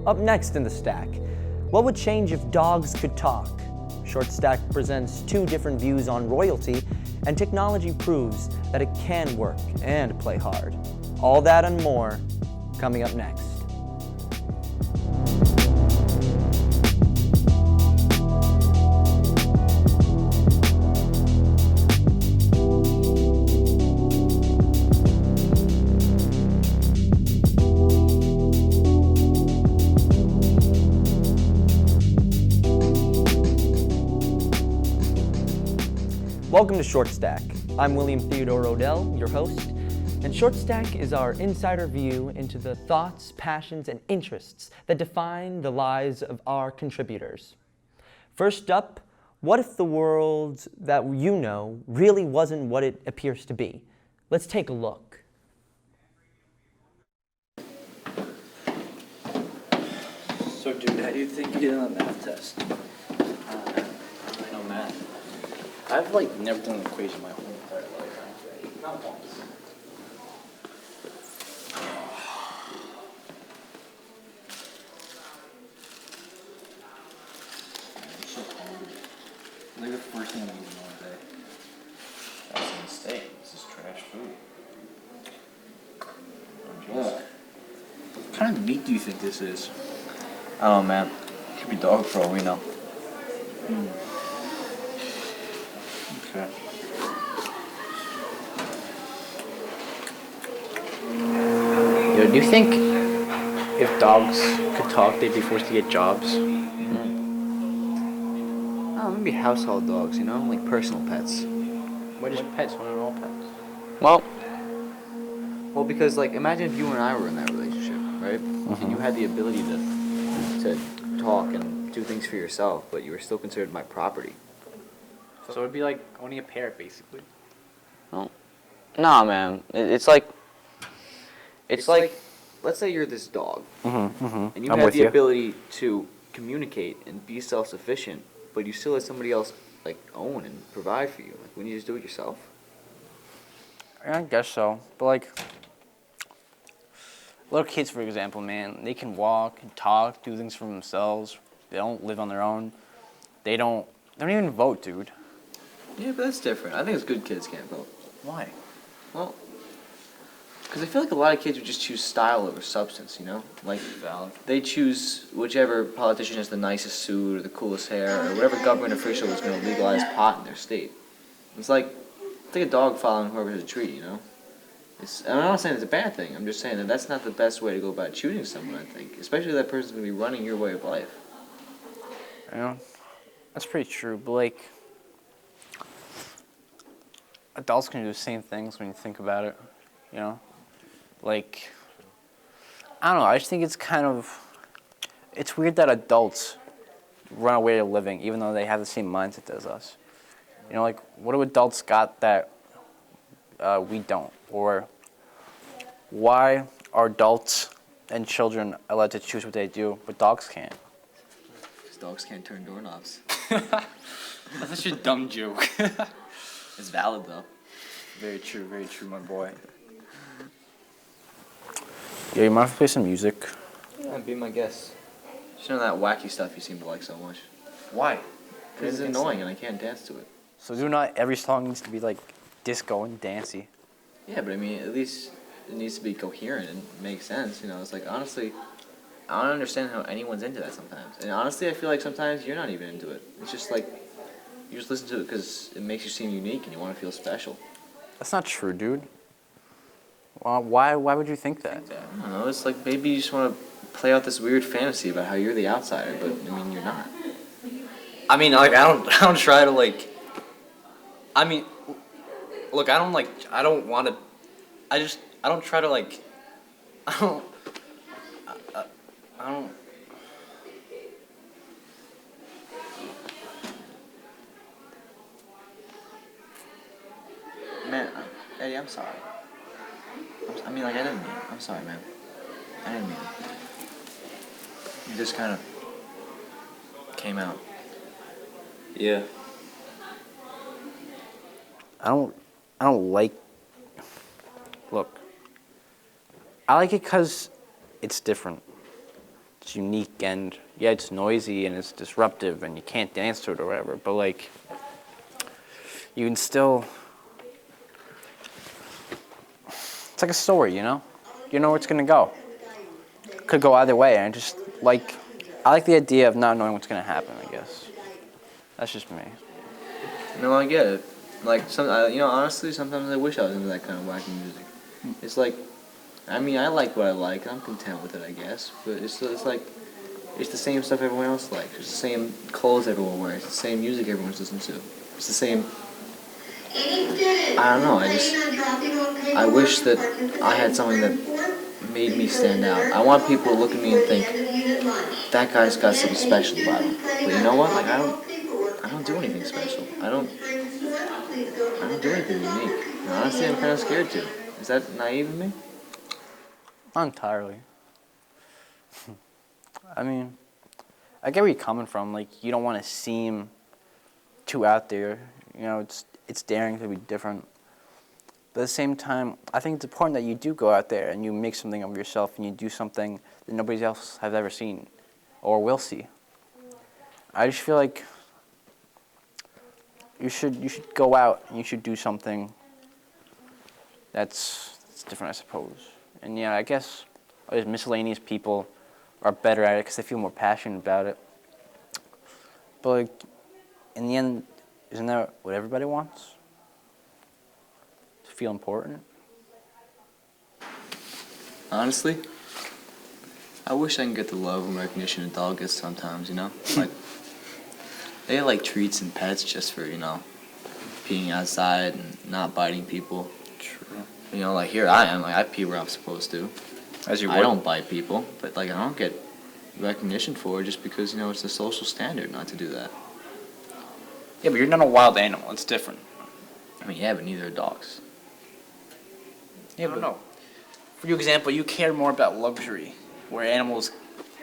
Up next in the stack, what would change if dogs could talk? Short Stack presents two different views on royalty, and technology proves that it can work and play hard. All that and more coming up next. Welcome to Short Stack. I'm William Theodore Odell, your host, and Short Stack is our insider view into the thoughts, passions, and interests that define the lives of our contributors. First up, what if the world that you know really wasn't what it appears to be? Let's take a look. So, dude, how do you think you did on a math test? I know math. I've, never done an equation my whole entire life, actually. Not once. It's so cold. Like the first thing I'm eating all day. That's a mistake. This is trash food. Ugh. What kind of meat do you think this is? I don't know, man. Could be dog for all we know. Okay. Yo, do you think if dogs could talk, they'd be forced to get jobs? Oh, maybe household dogs, like personal pets. Why just pets? Why not all pets? Well, because imagine if you and I were in that relationship, right? And you had the ability to talk and do things for yourself, but you were still considered my property. So it'd be like owning a parrot, basically. Nah, man. It's like, let's say you're this dog, and you I'm have with the you. ability to communicate and be self-sufficient, but you still let somebody else own and provide for you. Wouldn't you just do it yourself? I guess so. But little kids, for example, man, they can walk, talk, do things for themselves. They don't live on their own. They don't even vote, dude. Yeah, but that's different. I think it's good kids can't vote. Why? Well, because I feel like a lot of kids would just choose style over substance, Valid. They choose whichever politician has the nicest suit or the coolest hair or whatever government official is going to legalize pot in their state. It's like a dog following whoever's a tree, I'm not saying it's a bad thing. I'm just saying that that's not the best way to go about choosing someone, I think. Especially if that person's going to be running your way of life. That's pretty true. But adults can do the same things when you think about it. I don't know. I just think it's weird that adults run away to living, even though they have the same mindset as us. What do adults got that we don't? Or why are adults and children allowed to choose what they do, but dogs can't? Because dogs can't turn doorknobs. That's such a dumb joke. It's valid, though. Very true, my boy. Yeah, you mind if I play some music? Yeah, be my guest. Just that wacky stuff you seem to like so much. Why? Because it's annoying and I can't dance to it. So not every song needs to be disco and dancey. Yeah, but at least it needs to be coherent and make sense. It's honestly, I don't understand how anyone's into that sometimes. And honestly, I feel like sometimes you're not even into it. It's just you just listen to it because it makes you seem unique and you want to feel special. That's not true, dude. Why would you think that? I don't know. It's maybe you just want to play out this weird fantasy about how you're the outsider, but you're not. I don't try to look, I don't want to, I don't try to I don't, Man, Eddie, I'm sorry. I didn't mean it. I'm sorry, man. I didn't mean it. You just kind of came out. yeah. I don't like. Look, I like it because it's different. it's unique and yeah, it's noisy and it's disruptive and you can't dance to it or whatever. But like, you can still. It's like a story, you know. You know where it's gonna go. Could go either way, and I like the idea of not knowing what's gonna happen. I guess that's just me. No, I get it. Like honestly, sometimes I wish I was into that kind of wacky music. It's like, I mean, I like what I like. I'm content with it, I guess. But it's like, it's the same stuff everyone else likes. It's the same clothes everyone wears. It's the same music everyone's listening to. It's the same. I don't know. I wish that I had something that made me stand out. I want people to look at me and think, that guy's got something special about him. But you know what? Like I don't do anything special. I don't do anything unique. And honestly, I'm kind of scared to. Is that naive of me? Not entirely. I mean, I get where you're coming from. Like, you don't want to seem too out there. You know, it's daring to be different. But at the same time, I think it's important that you do go out there and you make something of yourself and you do something that nobody else has ever seen or will see. I just feel like you should go out and you should do something that's different, I suppose. And yeah, I guess these miscellaneous people are better at it because they feel more passionate about it. But like, in the end, isn't that what everybody wants? To feel important? Honestly, I wish I could get the love and recognition a dog gets sometimes, you know? Like, they get like treats and pets just for, being outside and not biting people. True. You know, like here I am, like I pee where I'm supposed to. As you I would. don't bite people, but like I don't get recognition for it just because, it's a social standard not to do that. Yeah, but you're not a wild animal. It's different. I mean, yeah, but neither are dogs. Yeah, I don't know. For example, you care more about luxury, where animals,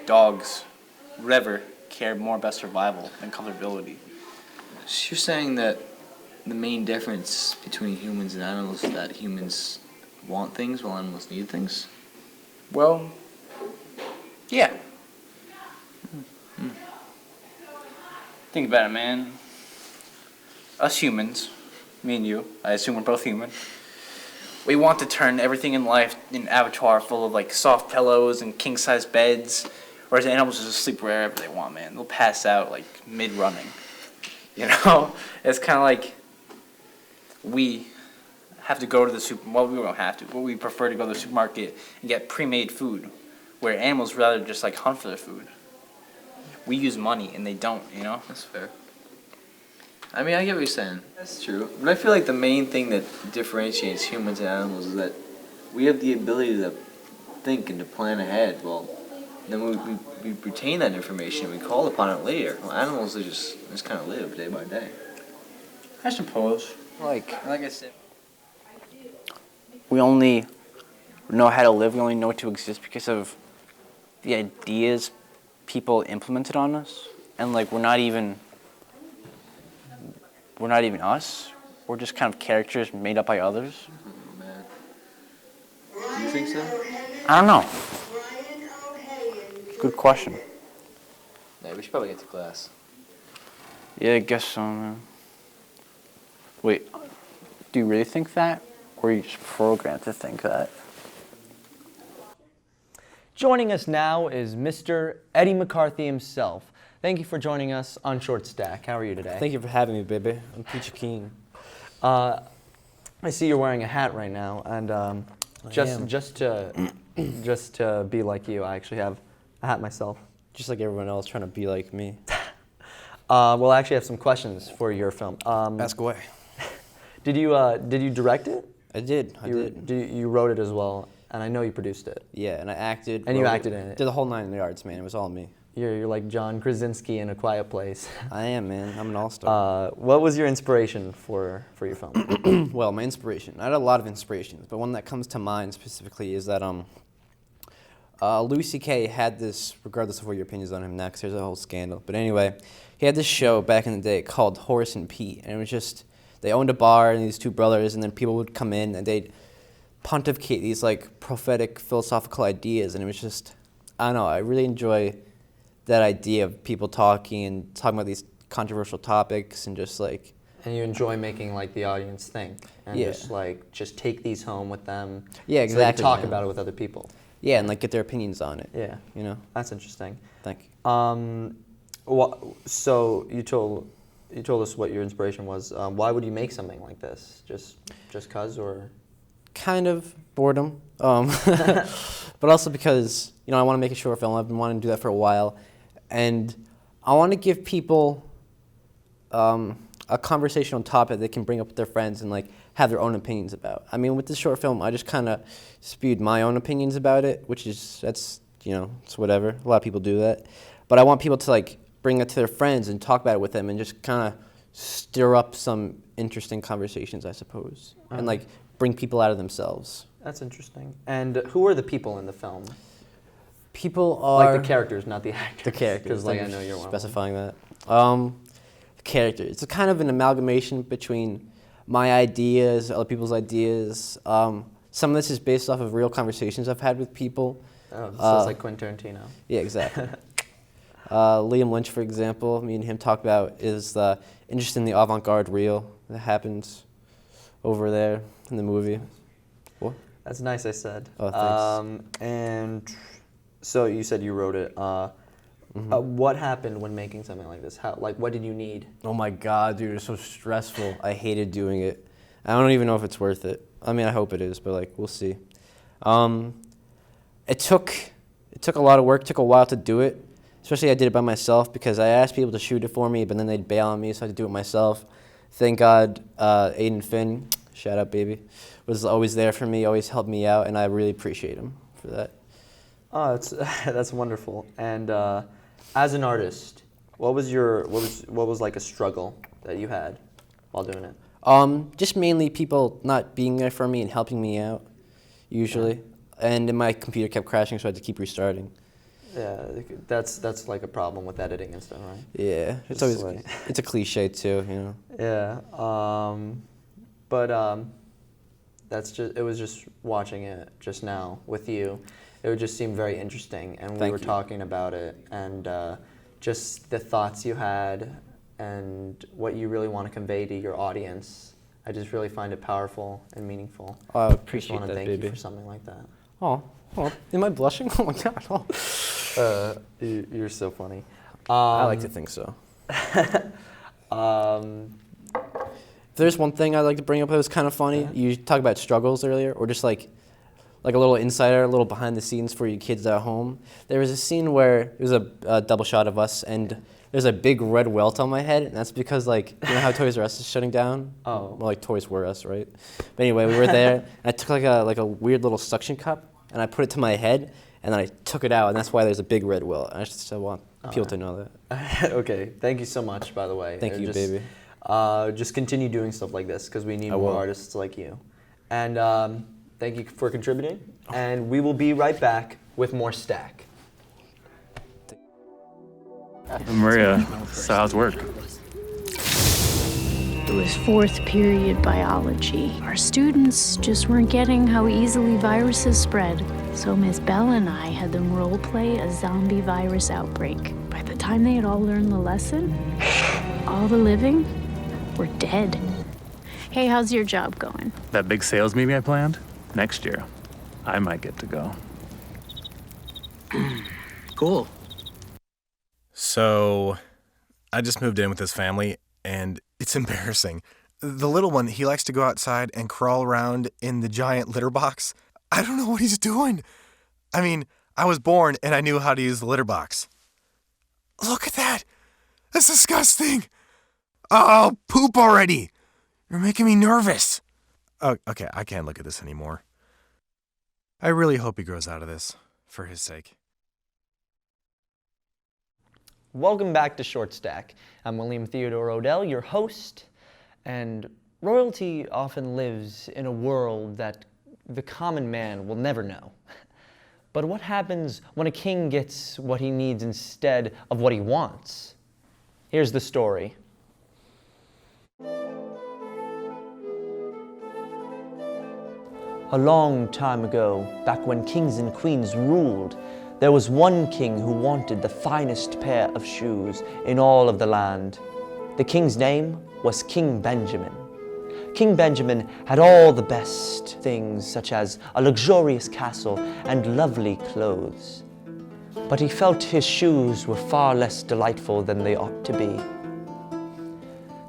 dogs, whatever, care more about survival than comfortability. So you're saying that the main difference between humans and animals is that humans want things while animals need things? Well, yeah. Think about it, man. Us humans, me and you, I assume we're both human. We want to turn everything in life in an avatar full of like soft pillows and king-size beds, whereas animals just sleep wherever they want, man. They'll pass out like mid-running. You know? It's kind of like we have to go to the well, we don't have to, but we prefer to go to the supermarket and get pre-made food, where animals rather just like hunt for their food. We use money and they don't, That's fair. I mean, I get what you're saying. That's true. But I feel like the main thing that differentiates humans and animals is that we have the ability to think and to plan ahead. Well, then we retain that information and we call upon it later. Well, animals, they just kind of live day by day. I suppose. Like I said, we only know how to live, we only know to exist because of the ideas people implemented on us. And like, we're not even us. We're just kind of characters made up by others. Oh, man. Do you think so? I don't know. Good question. Yeah, we should probably get to class. Yeah, I guess so, man. Wait, do you really think that? Or are you just programmed to think that? Joining us now is Mr. Eddie McCarthy himself. Thank you for joining us on Short Stack. How are you today? Thank you for having me, baby. I'm Peachy Keen. I see you're wearing a hat right now, and just to be like you, I actually have a hat myself. Just like everyone else trying to be like me. Well, I actually have some questions for your film. Ask away. Did you direct it? I did. I did. You wrote it as well, and I know you produced it. Yeah, and I acted. And you acted in it. Did the whole 9 yards, man. It was all me. You're like John Krasinski in A Quiet Place. I am, man. I'm an all-star. What was your inspiration for your film? Well, my inspiration. I had a lot of inspirations, but one that comes to mind specifically is that Louis C.K. had this, regardless of what your opinions on him now, because there's a whole scandal. But anyway, he had this show back in the day called Horace and Pete, and it was just, they owned a bar, and these two brothers, and then people would come in, and they'd pontificate these, like, prophetic, philosophical ideas, and it was just, I don't know, I really enjoy that idea of people talking and talking about these controversial topics and just like, And you enjoy making like the audience think and Yeah. just take these home with them. Yeah, So they exactly, talk man. about it with other people. yeah, and like get their opinions on it. Yeah, You know? that's interesting. Thank you. So you told us what your inspiration was. Why would you make something like this? Just cause or? Kind of boredom, but also because I want to make a short film. I've been wanting to do that for a while, and I want to give people a conversational topic they can bring up with their friends and like have their own opinions about. I mean, with this short film, I just kind of spewed my own opinions about it, which is it's whatever. A lot of people do that, but I want people to like bring it to their friends and talk about it with them and just kind of stir up some interesting conversations, I suppose, and like bring people out of themselves. That's interesting. And who are the people in the film? People are Like the characters, not the actors. the characters. Because like I Thank you know for you're one. specifying that. The character. It's a kind of an amalgamation between my ideas, other people's ideas. Some of this is based off of real conversations I've had with people. Oh, so it's like Quentin Tarantino. Yeah, exactly. Liam Lynch, for example, me and him talk about is the interest in the avant-garde reel that happens over there in the movie. What? That's nice. I said. Oh, thanks. And so you said you wrote it. What happened when making something like this? What did you need? Oh my God, dude, it's so stressful. I hated doing it. I don't even know if it's worth it. I mean, I hope it is, but like, we'll see. It took a lot of work, took a while to do it. Especially I did it by myself because I asked people to shoot it for me, but then they'd bail on me, so I had to do it myself. Thank God, Aiden Finn, shout out baby, was always there for me, always helped me out, and I really appreciate him for that. Oh, that's wonderful. And as an artist, what was like a struggle that you had while doing it? Just mainly people not being there for me and helping me out, usually. And then my computer kept crashing, so I had to keep restarting. Yeah, that's like a problem with editing and stuff, right? Yeah, it's Just always like- it's a cliche too, Yeah. But it was just watching it just now with you. It would just seem very interesting, and we Thank were you. talking about it, and just the thoughts you had, and what you really want to convey to your audience. I just really find it powerful and meaningful. I Just appreciate want to that, thank baby. you for something like that. Oh, am I blushing? Oh my God. Oh. You're so funny. I like to think so. Um, If there's one thing I'd like to bring up that was kind of funny, you talked about struggles earlier, or just like a little insider, a little behind the scenes for you kids at home. There was a scene where it was a double shot of us, and there's a big red welt on my head, and that's because you know how Toys R Us is shutting down? Oh. Well, like Toys Were Us, right? But anyway, we were there, and I took like a weird little suction cup, and I put it to my head, and then I took it out, and that's why there's a big red welt. I just want people to know that. Okay, thank you so much, by the way. Thank you, just, baby. Just continue doing stuff like this because we need I more will. artists like you. And thank you for contributing. And we will be right back with more Stack. Maria, so how's work? It was fourth period biology. Our students just weren't getting how easily viruses spread. So Miss Bell and I had them role play a zombie virus outbreak. By the time they had all learned the lesson, all the living were dead. Hey, how's your job going? That big sales meeting I planned? Next year, I might get to go. Cool. So, I just moved in with this family, and it's embarrassing. The little one, he likes to go outside and crawl around in the giant litter box. I don't know what he's doing. I mean, I was born and I knew how to use the litter box. Look at that. That's disgusting. Oh, poop already. You're making me nervous. Oh, okay, I can't look at this anymore. I really hope he grows out of this, for his sake. Welcome back to Short Stack. I'm William Theodore Odell, your host, and royalty often lives in a world that the common man will never know. But what happens when a king gets what he needs instead of what he wants? Here's the story. A long time ago, back when kings and queens ruled, There was one king who wanted the finest pair of shoes in all of the land. The king's name was King Benjamin. King Benjamin had all the best things, such as a luxurious castle and lovely clothes. But he felt his shoes were far less delightful than they ought to be.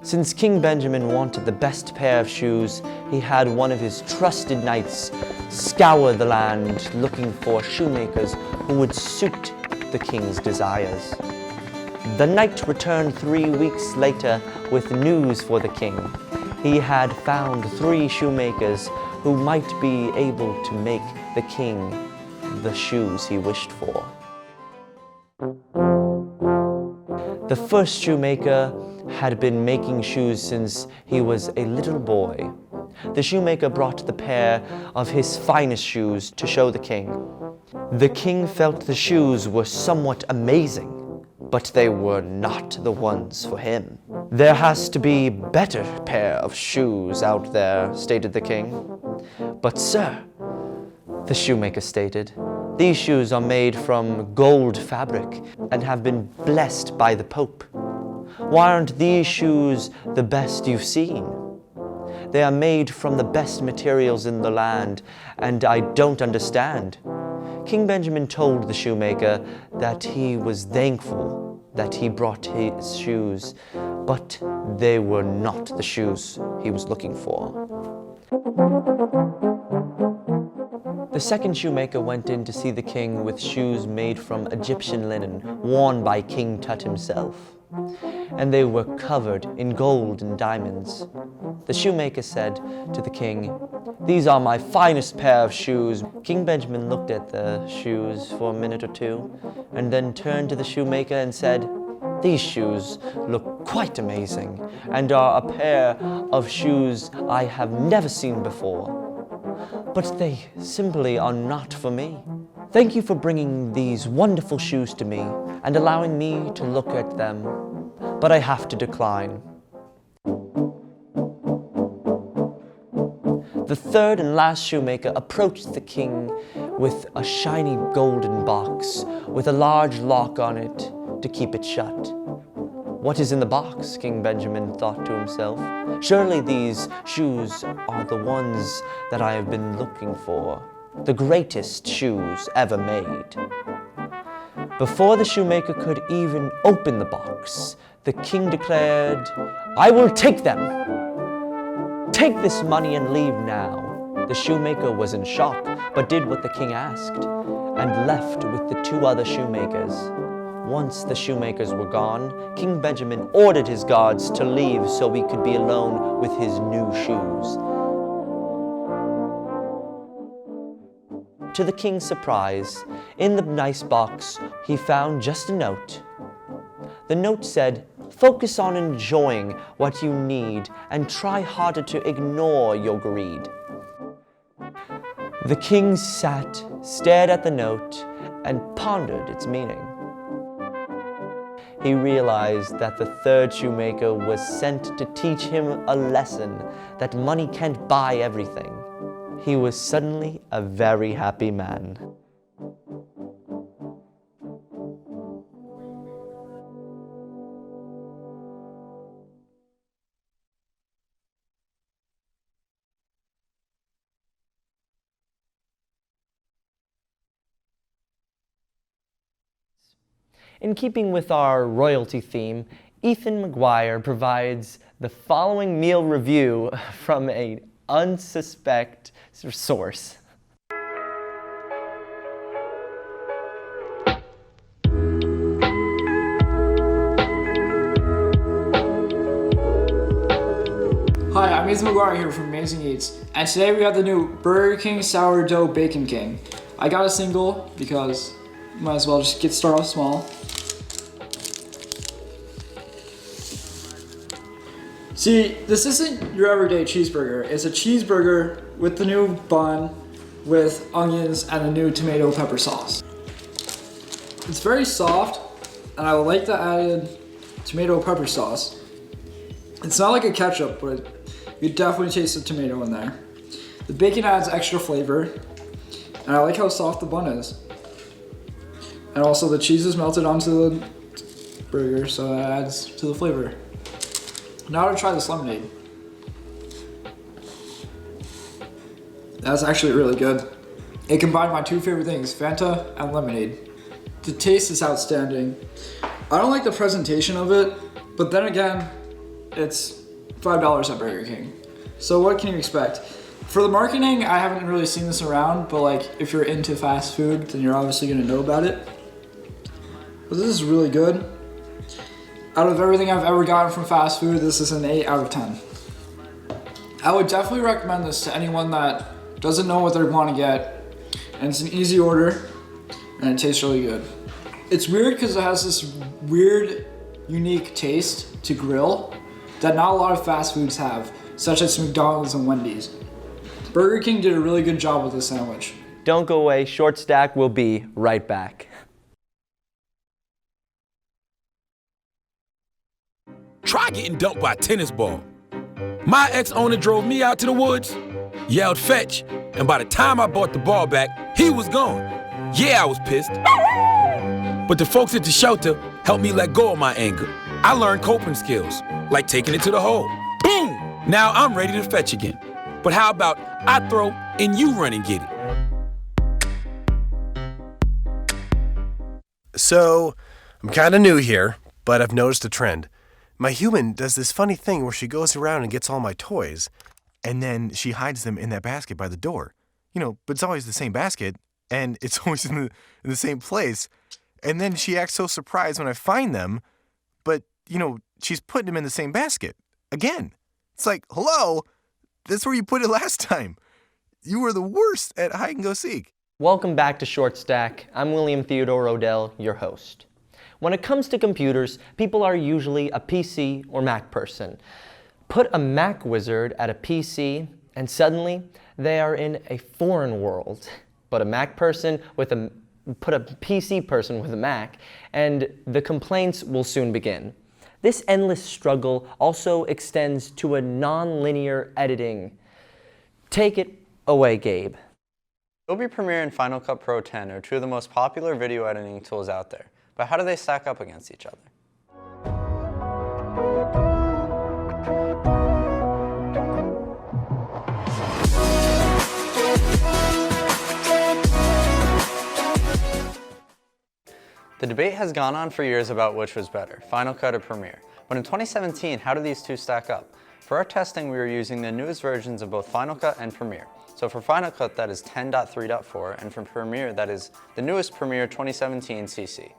Since King Benjamin wanted the best pair of shoes, he had one of his trusted knights scour the land looking for shoemakers who would suit the king's desires. The knight returned 3 weeks later with news for the king. He had found 3 shoemakers who might be able to make the king the shoes he wished for. The first shoemaker had been making shoes since he was a little boy. The shoemaker brought the pair of his finest shoes to show the king. The king felt the shoes were somewhat amazing, but they were not the ones for him. There has to be a better pair of shoes out there, stated the king. But sir, the shoemaker stated, these shoes are made from gold fabric and have been blessed by the Pope. Why aren't these shoes the best you've seen? They are made from the best materials in the land, and I don't understand. King Benjamin told the shoemaker that he was thankful that he brought his shoes, but they were not the shoes he was looking for. The second shoemaker went in to see the king with shoes made from Egyptian linen, worn by King Tut himself, and they were covered in gold and diamonds. The shoemaker said to the king, "These are my finest pair of shoes." King Benjamin looked at the shoes for a minute or two, and then turned to the shoemaker and said, "These shoes look quite amazing, and are a pair of shoes I have never seen before. But they simply are not for me. Thank you for bringing these wonderful shoes to me and allowing me to look at them, but I have to decline." The third and last shoemaker approached the king with a shiny golden box with a large lock on it to keep it shut. "What is in the box?" King Benjamin thought to himself. "Surely these shoes are the ones that I have been looking for, the greatest shoes ever made." Before the shoemaker could even open the box, the king declared, "I will take them. Take this money and leave now." The shoemaker was in shock, but did what the king asked, and left with the 2 other shoemakers. Once the shoemakers were gone, King Benjamin ordered his guards to leave so he could be alone with his new shoes. To the king's surprise, in the nice box, he found just a note. The note said, "Focus on enjoying what you need and try harder to ignore your greed." The king sat, stared at the note, and pondered its meaning. He realized that the third shoemaker was sent to teach him a lesson that money can't buy everything. He was suddenly a very happy man. In keeping with our royalty theme, Ethan McGuire provides the following meal review from an unsuspect source. Hi, I'm Ethan McGuire here from Amazing Eats, and today we got the new Burger King Sourdough Bacon King. I got a single because might as well just get started off small. See, this isn't your everyday cheeseburger. It's a cheeseburger with the new bun, with onions and the new tomato pepper sauce. It's very soft, and I like the added tomato pepper sauce. It's not like a ketchup, but you definitely taste the tomato in there. The bacon adds extra flavor, and I like how soft the bun is. And also the cheese is melted onto the burger, so that adds to the flavor. Now to try this lemonade. That's actually really good. It combined my two favorite things, Fanta and lemonade. The taste is outstanding. I don't like the presentation of it, but then again, it's $5 at Burger King. So what can you expect? For the marketing, I haven't really seen this around, but like if you're into fast food, then you're obviously gonna know about it. But this is really good. Out of everything I've ever gotten from fast food, this is an 8 out of 10. I would definitely recommend this to anyone that doesn't know what they want to get, and it's an easy order, and it tastes really good. It's weird because it has this weird, unique taste to grill that not a lot of fast foods have, such as McDonald's and Wendy's. Burger King did a really good job with this sandwich. Don't go away, Short Stack will be right back. Try getting dumped by a tennis ball. My ex-owner drove me out to the woods, yelled fetch, and by the time I brought the ball back, he was gone. Yeah, I was pissed. But the folks at the shelter helped me let go of my anger. I learned coping skills, like taking it to the hole. Boom! Now I'm ready to fetch again. But how about I throw and you run and get it? So, I'm kind of new here, but I've noticed a trend. My human does this funny thing where she goes around and gets all my toys, and then she hides them in that basket by the door. But it's always the same basket, and it's always in the same place. And then she acts so surprised when I find them, but, she's putting them in the same basket. Again. It's like, hello? That's where you put it last time. You were the worst at hide and go seek. Welcome back to Short Stack. I'm William Theodore Odell, your host. When it comes to computers, people are usually a PC or Mac person. Put a Mac wizard at a PC, and suddenly they are in a foreign world. But a Mac person put a PC person with a Mac, and the complaints will soon begin. This endless struggle also extends to a non-linear editing. Take it away, Gabe. Adobe Premiere and Final Cut Pro 10 are two of the most popular video editing tools out there. But how do they stack up against each other? The debate has gone on for years about which was better, Final Cut or Premiere. But in 2017, how do these two stack up? For our testing, we were using the newest versions of both Final Cut and Premiere. So for Final Cut, that is 10.3.4, and for Premiere, that is the newest Premiere 2017 CC.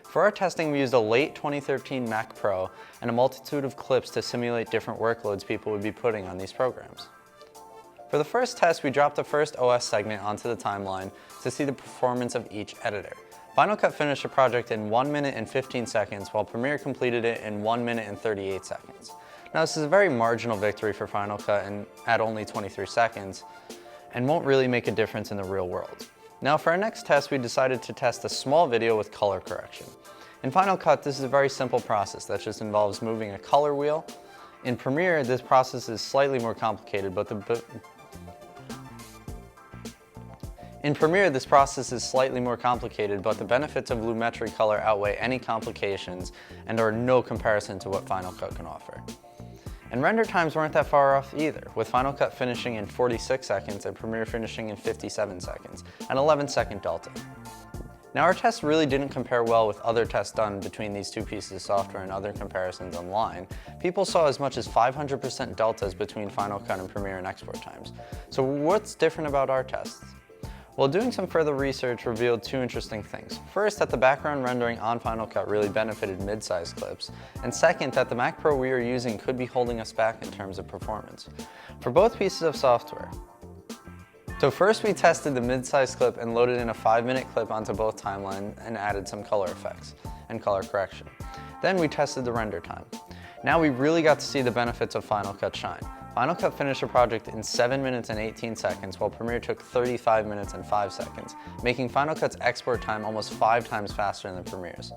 For our testing, we used a late 2013 Mac Pro and a multitude of clips to simulate different workloads people would be putting on these programs. For the first test, we dropped the first OS segment onto the timeline to see the performance of each editor. Final Cut finished the project in 1 minute and 15 seconds, while Premiere completed it in 1 minute and 38 seconds. Now, this is a very marginal victory for Final Cut and at only 23 seconds, and won't really make a difference in the real world. Now for our next test, we decided to test a small video with color correction. In Final Cut, this is a very simple process that just involves moving a color wheel. In Premiere, this process is slightly more complicated, but the benefits of Lumetri color outweigh any complications and are no comparison to what Final Cut can offer. And render times weren't that far off either, with Final Cut finishing in 46 seconds and Premiere finishing in 57 seconds, an 11-second delta. Now our test really didn't compare well with other tests done between these two pieces of software and other comparisons online. People saw as much as 500% deltas between Final Cut and Premiere and export times. So what's different about our tests? Well, doing some further research revealed two interesting things. First, that the background rendering on Final Cut really benefited mid-sized clips, and second, that the Mac Pro we are using could be holding us back in terms of performance. For both pieces of software. So first we tested the mid-sized clip and loaded in a 5-minute clip onto both timelines and added some color effects and color correction. Then we tested the render time. Now we really got to see the benefits of Final Cut shine. Final Cut finished the project in 7 minutes and 18 seconds, while Premiere took 35 minutes and 5 seconds, making Final Cut's export time almost 5 times faster than Premiere's.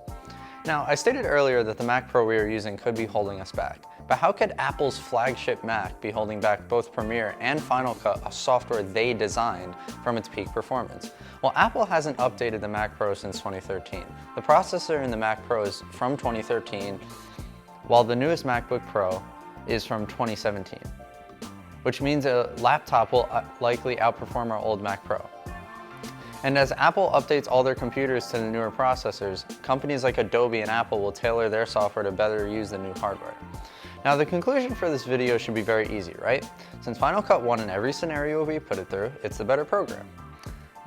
Now, I stated earlier that the Mac Pro we are using could be holding us back, But how could Apple's flagship Mac be holding back both Premiere and Final Cut, a software they designed, from its peak performance? Well, Apple hasn't updated the Mac Pro since 2013. The processor in the Mac Pro is from 2013, while the newest MacBook Pro is from 2017, which means a laptop will likely outperform our old Mac Pro. And as Apple updates all their computers to the newer processors, companies like Adobe and Apple will tailor their software to better use the new hardware. Now, the conclusion for this video should be very easy, right? Since Final Cut won in every scenario we put it through, it's the better program.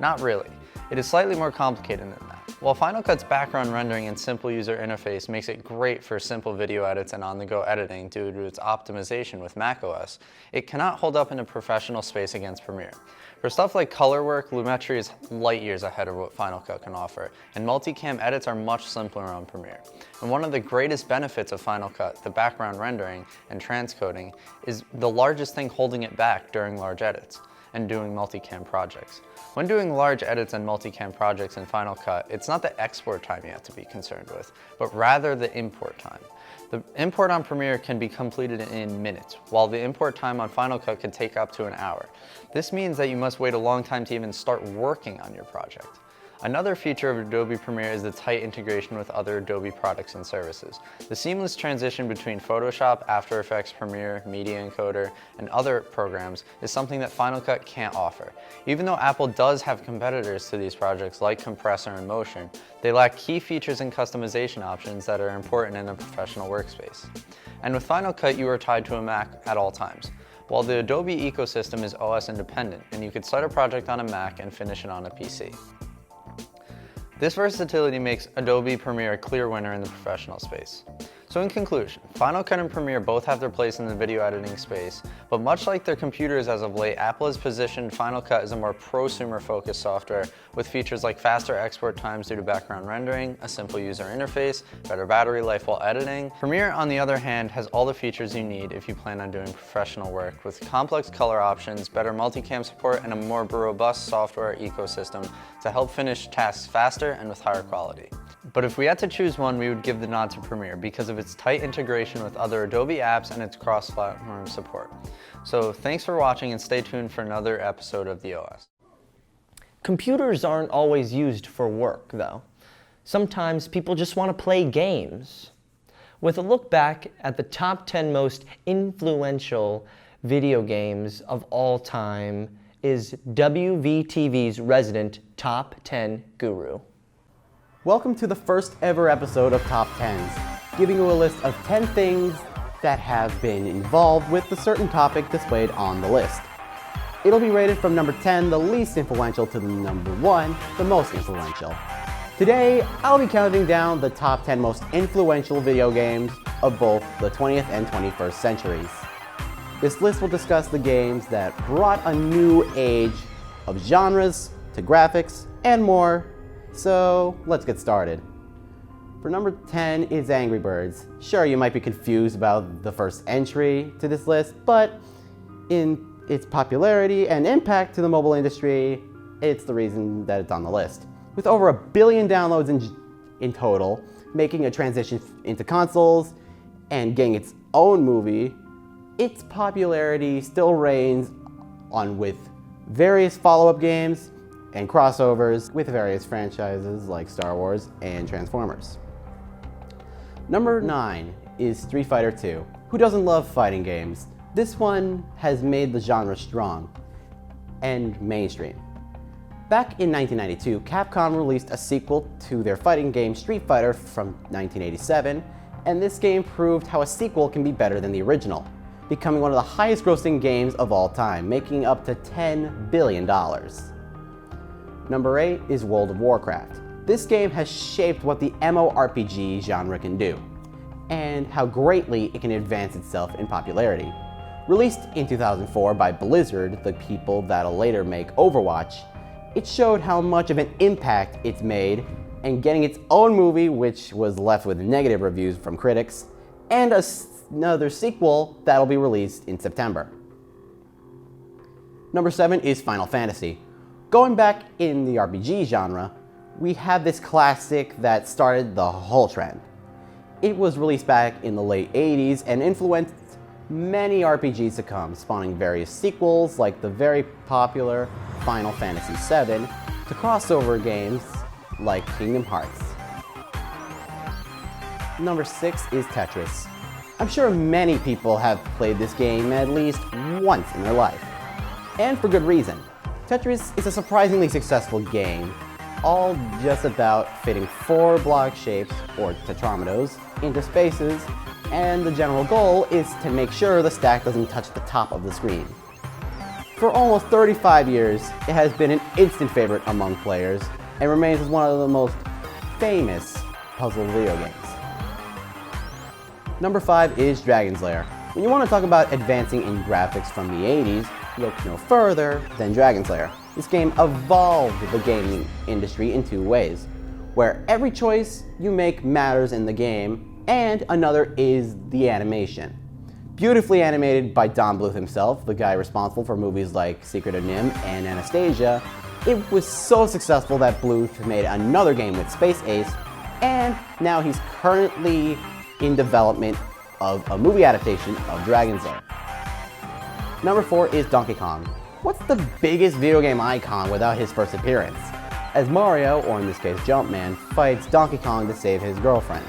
Not really. It is slightly more complicated than that. While Final Cut's background rendering and simple user interface makes it great for simple video edits and on-the-go editing due to its optimization with macOS, it cannot hold up in a professional space against Premiere. For stuff like color work, Lumetri is light years ahead of what Final Cut can offer, and multicam edits are much simpler on Premiere. And one of the greatest benefits of Final Cut, the background rendering and transcoding, is the largest thing holding it back during large edits and doing multicam projects. When doing large edits and multicam projects in Final Cut, it's not the export time you have to be concerned with, but rather the import time. The import on Premiere can be completed in minutes, while the import time on Final Cut can take up to an hour. This means that you must wait a long time to even start working on your project. Another feature of Adobe Premiere is the tight integration with other Adobe products and services. The seamless transition between Photoshop, After Effects, Premiere, Media Encoder, and other programs is something that Final Cut can't offer. Even though Apple does have competitors to these projects like Compressor and Motion, they lack key features and customization options that are important in a professional workspace. And with Final Cut, you are tied to a Mac at all times. While the Adobe ecosystem is OS independent, and you could start a project on a Mac and finish it on a PC. This versatility makes Adobe Premiere a clear winner in the professional space. So in conclusion, Final Cut and Premiere both have their place in the video editing space, but much like their computers as of late, Apple has positioned Final Cut as a more prosumer-focused software with features like faster export times due to background rendering, a simple user interface, better battery life while editing. Premiere, on the other hand, has all the features you need if you plan on doing professional work, with complex color options, better multicam support, and a more robust software ecosystem to help finish tasks faster and with higher quality. But if we had to choose one, we would give the nod to Premiere because of its tight integration with other Adobe apps and its cross-platform support. So thanks for watching and stay tuned for another episode of The OS. Computers aren't always used for work, though. Sometimes people just want to play games. With a look back at the top 10 most influential video games of all time is WVTV's resident Top 10 guru. Welcome to the first ever episode of Top 10s, giving you a list of 10 things that have been involved with the certain topic displayed on the list. It'll be rated from number 10, the least influential, to the number 1, the most influential. Today, I'll be counting down the top 10 most influential video games of both the 20th and 21st centuries. This list will discuss the games that brought a new age of genres to graphics and more. So let's get started. For number 10 is Angry Birds. Sure, you might be confused about the first entry to this list, but in its popularity and impact to the mobile industry, it's the reason that it's on the list. With over 1 billion downloads in total, making a transition into consoles and getting its own movie, its popularity still reigns on with various follow-up games and crossovers with various franchises like Star Wars and Transformers. Number 9 is Street Fighter II. Who doesn't love fighting games? This one has made the genre strong and mainstream. Back in 1992, Capcom released a sequel to their fighting game Street Fighter from 1987, and this game proved how a sequel can be better than the original, becoming one of the highest grossing games of all time, making up to $10 billion. Number 8 is World of Warcraft. This game has shaped what the MMORPG genre can do, and how greatly it can advance itself in popularity. Released in 2004 by Blizzard, the people that'll later make Overwatch, it showed how much of an impact it's made, and getting its own movie, which was left with negative reviews from critics, and another sequel that'll be released in September. Number 7 is Final Fantasy. Going back in the RPG genre, we have this classic that started the whole trend. It was released back in the late 80s and influenced many RPGs to come, spawning various sequels like the very popular Final Fantasy VII to crossover games like Kingdom Hearts. Number 6 is Tetris. I'm sure many people have played this game at least once in their life, and for good reason. Tetris is a surprisingly successful game, all just about fitting 4 block shapes, or tetramados, into spaces, and the general goal is to make sure the stack doesn't touch the top of the screen. For almost 35 years, it has been an instant favorite among players and remains as one of the most famous puzzle video games. Number 5 is Dragon's Lair. When you want to talk about advancing in graphics from the 80s, look no further than Dragon's Lair. This game evolved the gaming industry in 2 ways, where every choice you make matters in the game, and another is the animation. Beautifully animated by Don Bluth himself, the guy responsible for movies like Secret of NIMH and Anastasia, it was so successful that Bluth made another game with Space Ace, and now he's currently in development of a movie adaptation of Dragon's Lair. Number 4 is Donkey Kong. What's the biggest video game icon without his first appearance? As Mario, or in this case Jumpman, fights Donkey Kong to save his girlfriend.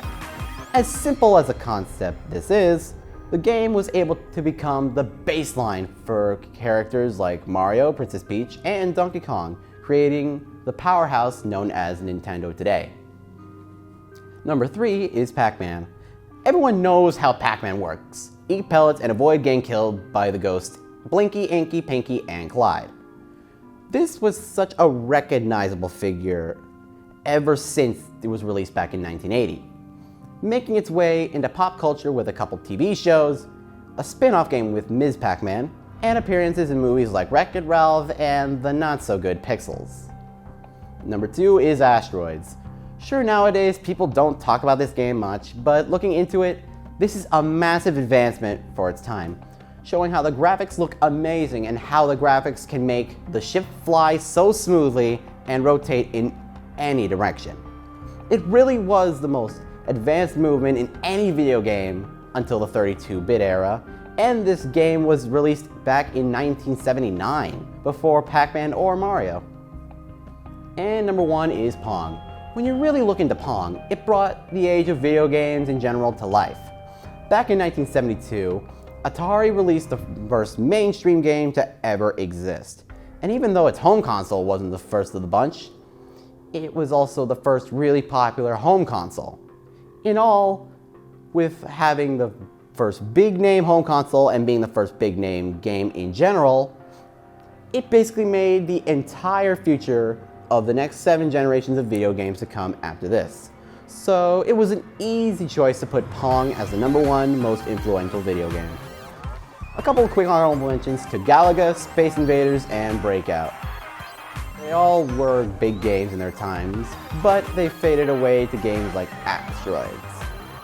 As simple as a concept this is, the game was able to become the baseline for characters like Mario, Princess Peach, and Donkey Kong, creating the powerhouse known as Nintendo today. Number 3 is Pac-Man. Everyone knows how Pac-Man works. Eat pellets and avoid getting killed by the ghosts Blinky, Inky, Pinky, and Clyde. This was such a recognizable figure ever since it was released back in 1980. Making its way into pop culture with a couple TV shows, a spin-off game with Ms. Pac-Man, and appearances in movies like Wreck-It Ralph and the not-so-good Pixels. Number 2 is Asteroids. Sure, nowadays people don't talk about this game much, but looking into it, this is a massive advancement for its time, showing how the graphics look amazing and how the graphics can make the ship fly so smoothly and rotate in any direction. It really was the most advanced movement in any video game until the 32-bit era, and this game was released back in 1979, before Pac-Man or Mario. And number 1 is Pong. When you really look into Pong, it brought the age of video games in general to life. Back in 1972, Atari released the first mainstream game to ever exist. And even though its home console wasn't the first of the bunch, it was also the first really popular home console. In all, with having the first big name home console and being the first big name game in general, it basically made the entire future of the next 7 generations of video games to come after this. So it was an easy choice to put Pong as the number 1 most influential video game. A couple of quick honorable mentions to Galaga, Space Invaders, and Breakout. They all were big games in their times, but they faded away to games like Asteroids,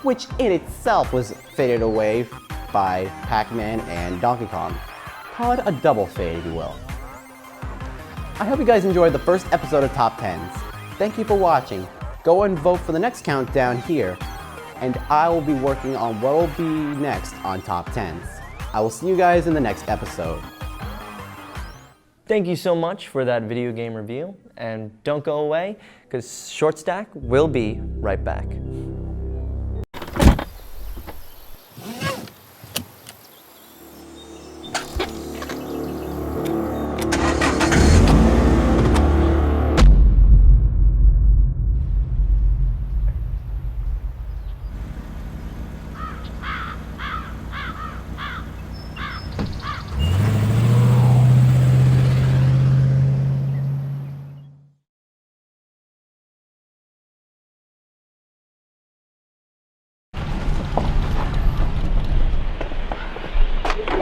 which in itself was faded away by Pac-Man and Donkey Kong. Call it a double fade, if you will. I hope you guys enjoyed the first episode of Top 10s. Thank you for watching. Go and vote for the next countdown here, and I will be working on what will be next on Top 10s. I will see you guys in the next episode. Thank you so much for that video game review, and don't go away, because Short Stack will be right back.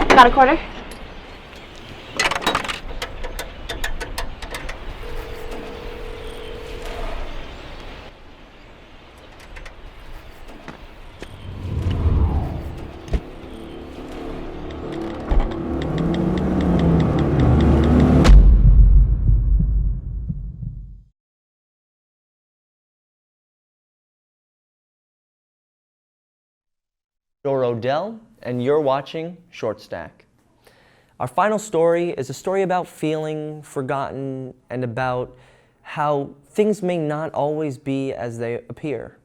Got a quarter? Theodore Odell, and you're watching Short Stack. Our final story is a story about feeling forgotten and about how things may not always be as they appear.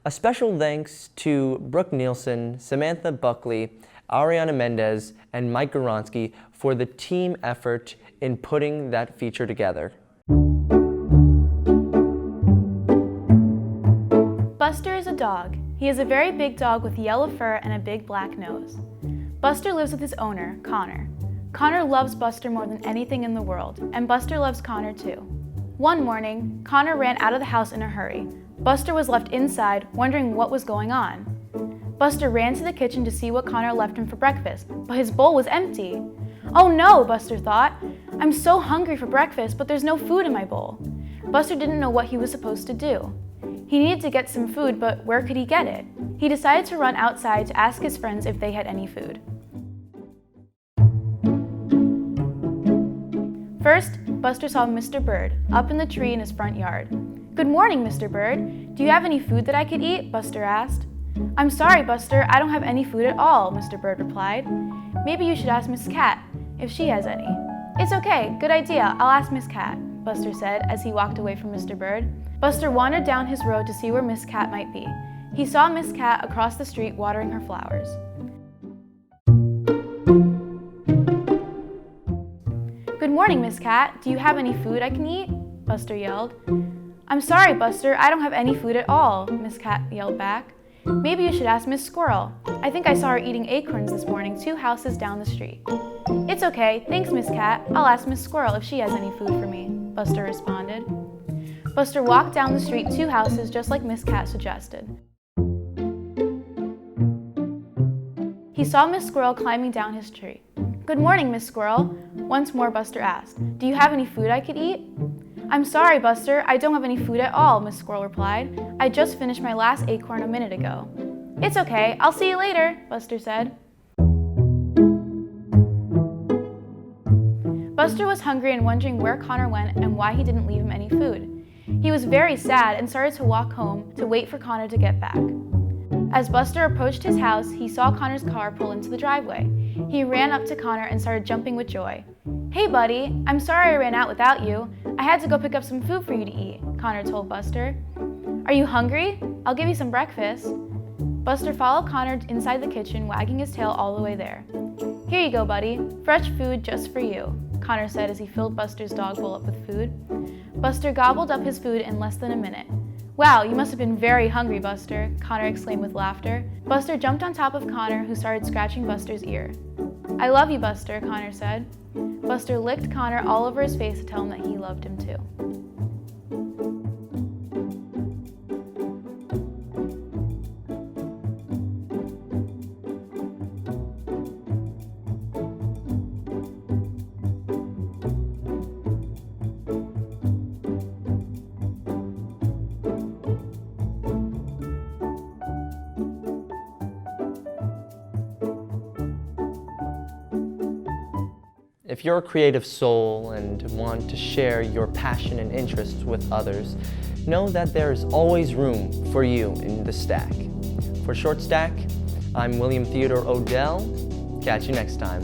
A special thanks to Brooke Nielsen, Samantha Buckley, Ariana Mendez, and Mike Goronsky for the team effort in putting that feature together. Buster is a dog. He is a very big dog with yellow fur and a big black nose. Buster lives with his owner, Connor. Connor loves Buster more than anything in the world, and Buster loves Connor too. One morning, Connor ran out of the house in a hurry. Buster was left inside, wondering what was going on. Buster ran to the kitchen to see what Connor left him for breakfast, but his bowl was empty. Oh no, Buster thought. I'm so hungry for breakfast, but there's no food in my bowl. Buster didn't know what he was supposed to do. He needed to get some food, but where could he get it? He decided to run outside to ask his friends if they had any food. First, Buster saw Mr. Bird up in the tree in his front yard. "Good morning, Mr. Bird. Do you have any food that I could eat?" Buster asked. "I'm sorry, Buster, I don't have any food at all," Mr. Bird replied. "Maybe you should ask Miss Cat if she has any." "It's okay, good idea, I'll ask Miss Cat," Buster said as he walked away from Mr. Bird. Buster wandered down his road to see where Miss Cat might be. He saw Miss Cat across the street watering her flowers. "Good morning, Miss Cat. Do you have any food I can eat?" Buster yelled. "I'm sorry, Buster, I don't have any food at all," Miss Cat yelled back. "Maybe you should ask Miss Squirrel. I think I saw her eating acorns this morning 2 houses down the street." "It's okay, thanks, Miss Cat. I'll ask Miss Squirrel if she has any food for me," Buster responded. Buster walked down the street 2 houses just like Miss Cat suggested. He saw Miss Squirrel climbing down his tree. "Good morning, Miss Squirrel," once more Buster asked. "Do you have any food I could eat?" "I'm sorry, Buster, I don't have any food at all," Miss Squirrel replied. "I just finished my last acorn a minute ago." "It's okay, I'll see you later," Buster said. Buster was hungry and wondering where Connor went and why he didn't leave him any food. He was very sad and started to walk home to wait for Connor to get back. As Buster approached his house, he saw Connor's car pull into the driveway. He ran up to Connor and started jumping with joy. "Hey buddy, I'm sorry I ran out without you. I had to go pick up some food for you to eat," Connor told Buster. "Are you hungry? I'll give you some breakfast." Buster followed Connor inside the kitchen, wagging his tail all the way there. "Here you go, buddy. Fresh food just for you," Connor said as he filled Buster's dog bowl up with food. Buster gobbled up his food in less than a minute. "Wow, you must have been very hungry, Buster," Connor exclaimed with laughter. Buster jumped on top of Connor, who started scratching Buster's ear. "I love you, Buster," Connor said. Buster licked Connor all over his face to tell him that he loved him too. If you're a creative soul and want to share your passion and interests with others, know that there's always room for you in the stack. For Short Stack, I'm William Theodore Odell. Catch you next time.